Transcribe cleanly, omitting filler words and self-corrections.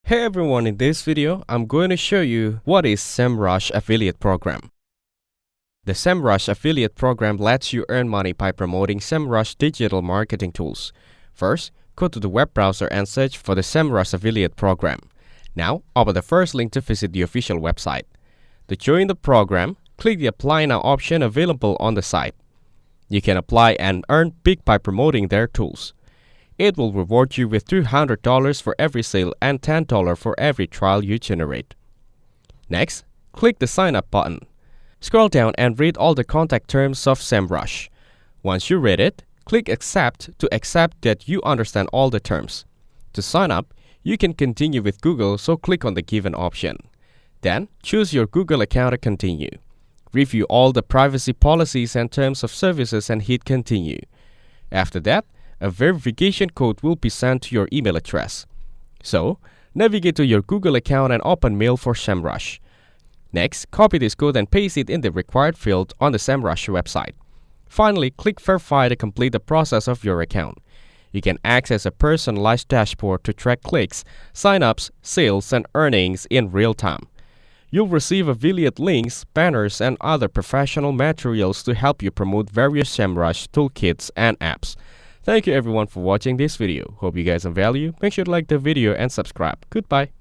Hey everyone, in this video, I'm going to show you what is Semrush affiliate program. The Semrush affiliate program lets you earn money by promoting Semrush digital marketing tools. First, go to the web browser and search for the Semrush affiliate program. Now, open the first link to visit the official website. To join the program, click the Apply Now option available on the site. You can apply and earn big by promoting their tools. It will reward you with $200 for every sale and $10 for every trial you generate. Next, click the Sign Up button. Scroll down and read all the contact terms of Semrush. Once you read it, click Accept to accept that you understand all the terms. To sign up, you can continue with Google, so click on the given option. Then, choose your Google account to continue. Review all the privacy policies and terms of services and hit Continue. After that, a verification code will be sent to your email address. So, navigate to your Google account and open Mail for Semrush. Next, copy this code and paste it in the required field on the Semrush website. Finally, click Verify to complete the process of your account. You can access a personalized dashboard to track clicks, sign-ups, sales, and earnings in real time. You'll receive affiliate links, banners, and other professional materials to help you promote various Semrush toolkits and apps. Thank you everyone for watching this video. Hope you guys have value. Make sure to like the video and subscribe. Goodbye.